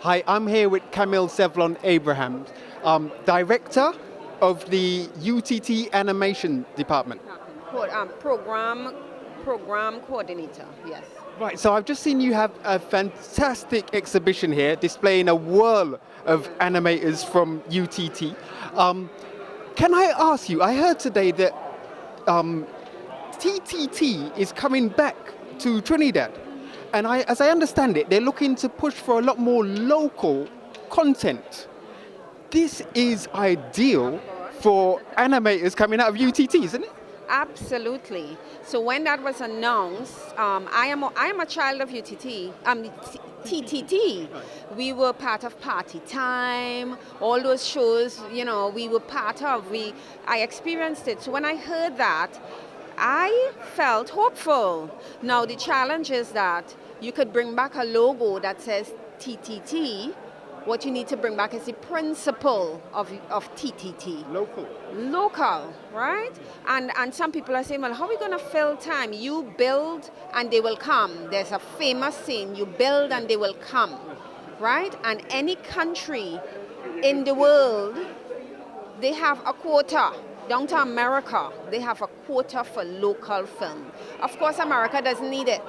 Hi, I'm here with Camille Selvon Abrahams, Director of the UTT Animation Department. Program coordinator, yes. Right, so I've just seen you have a fantastic exhibition here displaying a whirl of animators from UTT. Can I ask you, I heard today that TTT is coming back to Trinidad. And as I understand it, they're looking to push for a lot more local content. This is ideal for animators coming out of UTT, isn't it? Absolutely. So when that was announced, I am a child of UTT, TTT. We were part of Party Time, all those shows, we were part of. I experienced it. So when I heard that, I felt hopeful. Now the challenge is that you could bring back a logo that says TTT. What you need to bring back is the principle of TTT. Local, right? And some people are saying, well, how are we going to fill time? You build and they will come. There's a famous saying, you build and they will come, right? And any country in the world, they have a quota. Down to America, they have a quota for local film. Of course, America doesn't need it,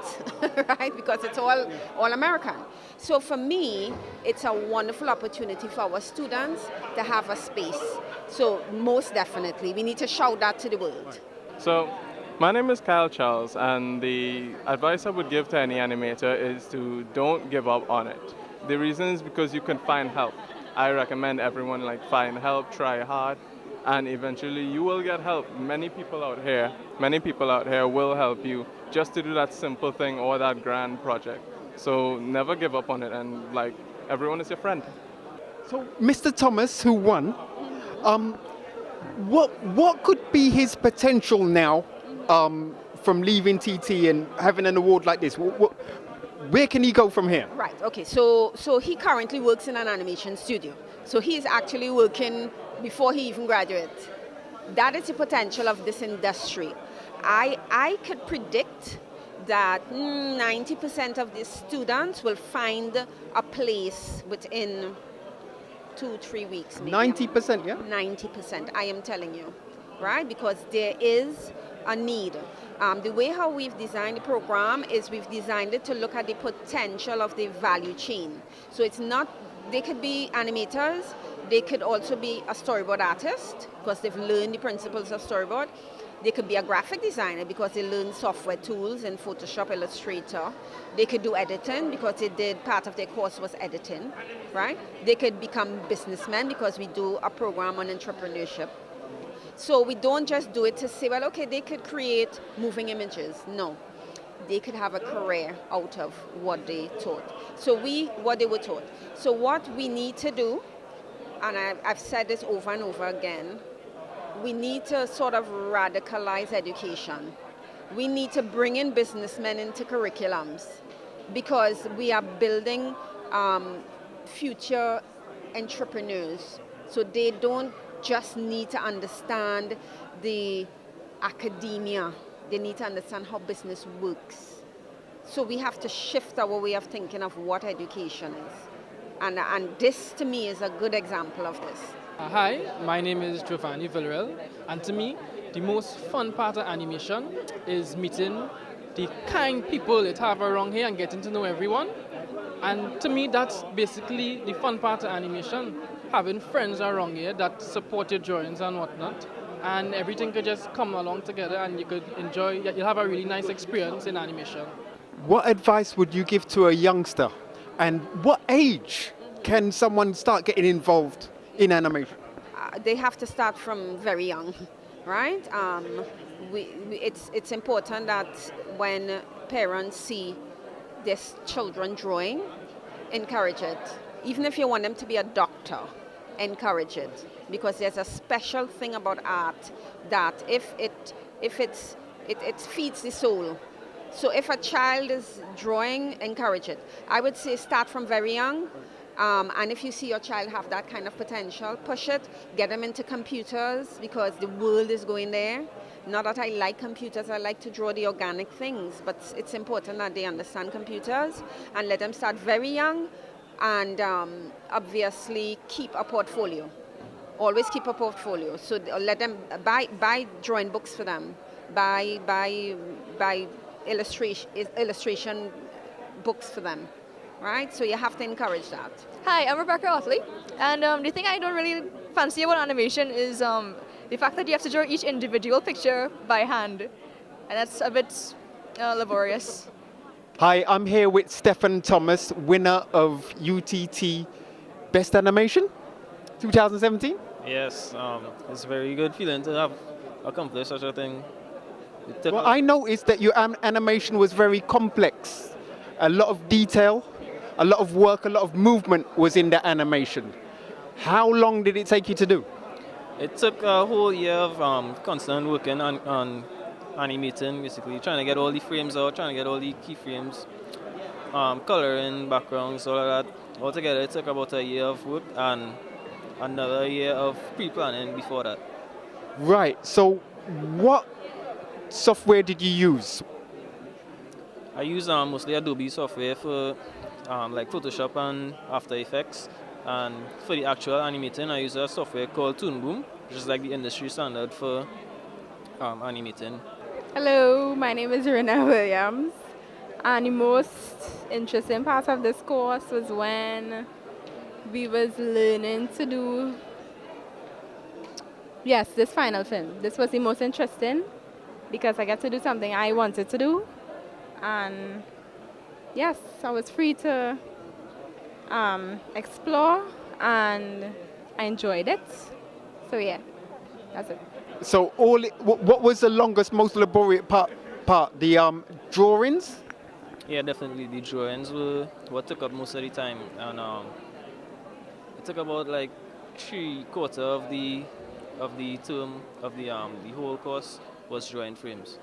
right? Because it's all American. So for me, it's a wonderful opportunity for our students to have a space. So most definitely, we need to shout that to the world. So my name is Kyle Charles, and the advice I would give to any animator is to don't give up on it. The reason is because you can find help. I recommend everyone find help, try hard, and eventually you will get help. Many people out here will help you just to do that simple thing or that grand project. So never give up on it, and everyone is your friend. So Mr. Thomas, who won, what could be his potential now from leaving TT and having an award like this? Where can he go from here? Right, okay, so he currently works in an animation studio. So he's actually working before he even graduates. That is the potential of this industry. I could predict that 90% of the students will find a place within 2-3 weeks. Maybe. 90%, yeah? 90%, I am telling you, right? Because there is a need. The way how we've designed the program is we've designed it to look at the potential of the value chain. So it's not, they could be animators, they could also be a storyboard artist because they've learned the principles of storyboard. They could be a graphic designer because they learn software tools in Photoshop, Illustrator. They could do editing because they did part of their course was editing, right? They could become businessmen because we do a program on entrepreneurship. So we don't just do it to say, well, okay, they could create moving images. No, they could have a career out of what they taught. So what they were taught. So what we need to do, and I've said this over and over again, we need to sort of radicalize education. We need to bring in businessmen into curriculums because we are building future entrepreneurs. So they don't just need to understand the academia. They need to understand how business works. So we have to shift our way of thinking of what education is. And this, to me, is a good example of this. Hi, my name is Giovanni Villarreal, and to me, the most fun part of animation is meeting the kind people that have around here and getting to know everyone. And to me, that's basically the fun part of animation, having friends around here that support your drawings and whatnot. And everything could just come along together and you could enjoy, you'll have a really nice experience in animation. What advice would you give to a youngster? And what age can someone start getting involved in animation? They have to start from very young, right? It's important that when parents see their children drawing, encourage it. Even if you want them to be a doctor, encourage it. Because there's a special thing about art that if it feeds the soul. So if a child is drawing, encourage it. I would say start from very young. And if you see your child have that kind of potential, push it, get them into computers because the world is going there. Not that I like computers, I like to draw the organic things, but it's important that they understand computers and let them start very young. and obviously keep a portfolio. Always keep a portfolio. So let them buy drawing books for them, buy illustration books for them, right? So you have to encourage that. Hi, I'm Rebecca Otley, and the thing I don't really fancy about animation is the fact that you have to draw each individual picture by hand, and that's a bit laborious. Hi, I'm here with Stephen Thomas, winner of UTT Best Animation 2017. Yes, it's a very good feeling to have accomplished such a thing. Well, I noticed that your animation was very complex. A lot of detail, a lot of work, a lot of movement was in the animation. How long did it take you to do? It took a whole year of constant working on animating, basically, trying to get all the frames out, trying to get all the keyframes, coloring, backgrounds, all of that. Altogether, it took about a year of work and another year of pre-planning before that. Right, so what software did you use? I use mostly Adobe software for like Photoshop and After Effects. And for the actual animating, I use a software called Toon Boom, which is like the industry standard for animating. Hello, my name is Rena Williams, and the most interesting part of this course was when we was learning to do, yes, this final film. This was the most interesting because I got to do something I wanted to do, and yes, I was free to explore, and I enjoyed it. So yeah, that's it. So what was the longest, most laborious part? The drawings? Yeah, definitely. The drawings were what took up most of the time, and it took about like 3/4 of the term of the whole course was drawing frames.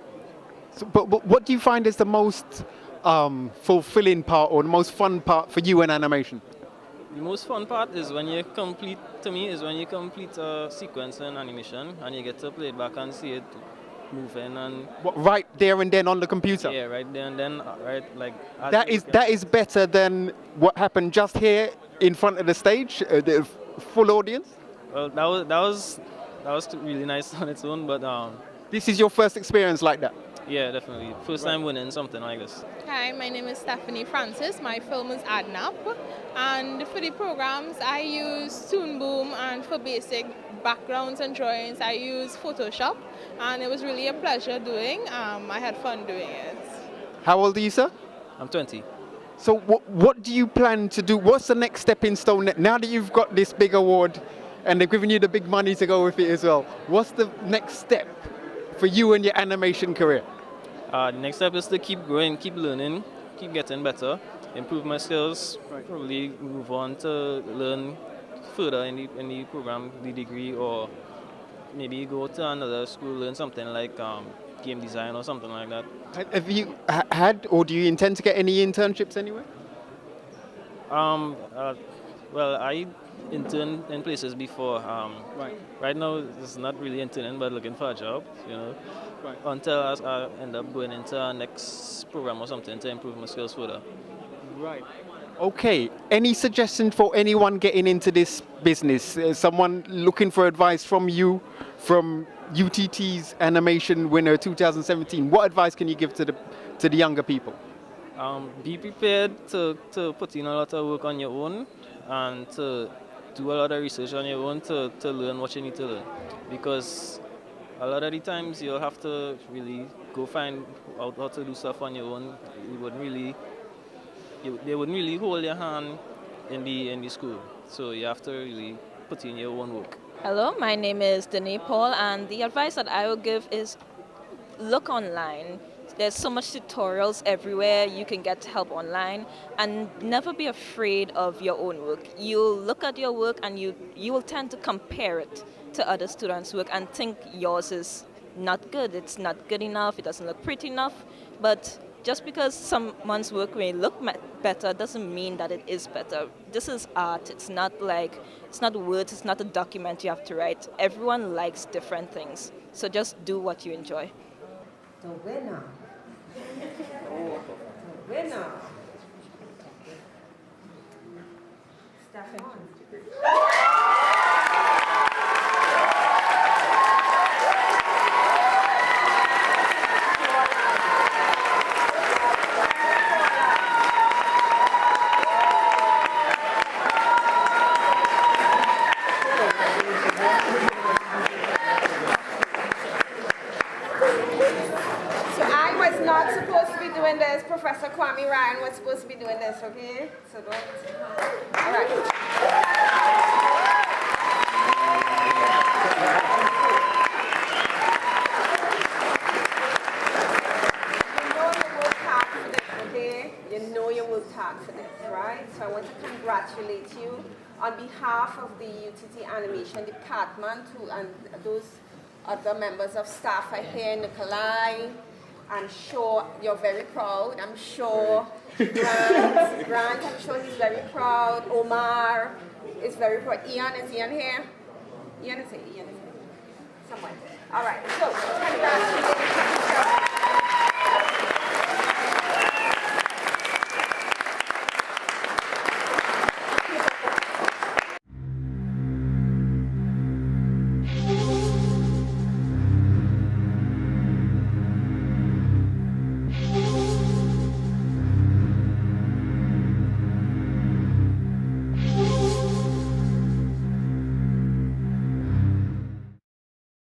So, but what do you find is the most fulfilling part or the most fun part for you in animation? The most fun part is when you complete, to me, is when you complete a sequence in animation and you get to play it back and see it moving and... What, right there and then on the computer? Yeah, right there and then, right, like... That is better than what happened just here in front of the stage, the full audience? Well, that was really nice on its own, but... This is your first experience like that? Yeah, definitely. First time winning something like this. Hi, my name is Stephanie Francis. My film is Adnap. And for the programs, I use Toon Boom, and for basic backgrounds and drawings, I use Photoshop. And it was really a pleasure doing. I had fun doing it. How old are you, sir? I'm 20. So what do you plan to do? What's the next stepping stone? Now that you've got this big award and they've given you the big money to go with it as well, what's the next step for you and your animation career? The next step is to keep growing, keep learning, keep getting better, improve my skills, probably move on to learn further in the program, the degree, or maybe go to another school, learn something like game design or something like that. Have you had or do you intend to get any internships anywhere? Well, I interned in places before. Right now, it's not really interning, but looking for a job, you know. Right. Until I end up going into our next program or something to improve my skills further. Right. Okay. Any suggestion for anyone getting into this business? Someone looking for advice from you, from UTT's animation winner 2017. What advice can you give to the younger people? Be prepared to put in a lot of work on your own and to do a lot of research on your own to learn what you need to learn. Because a lot of the times you'll have to really go find out how to do stuff on your own. They wouldn't really hold your hand in the school. So you have to really put in your own work. Hello, my name is Danae Paul, and the advice that I will give is look online. There's so much tutorials everywhere. You can get help online, and never be afraid of your own work. You'll look at your work and you will tend to compare it to other students' work and think yours is not good. It's not good enough. It doesn't look pretty enough. But just because someone's work may look better doesn't mean that it is better. This is art. It's not words. It's not a document you have to write. Everyone likes different things. So just do what you enjoy. The winner. The winner. So I was not supposed to be doing this. Professor Kwame Ryan was supposed to be doing this, okay? So don't. All right. You know you worked hard for this, right? So I want to congratulate you on behalf of the UTT Animation Department and those other members of staff are here, Nikolai. I'm sure you're very proud. I'm sure Grant, I'm sure he's very proud. Omar is very proud. Ian, is Ian here? Ian is here. Somewhere. All right, so congratulations.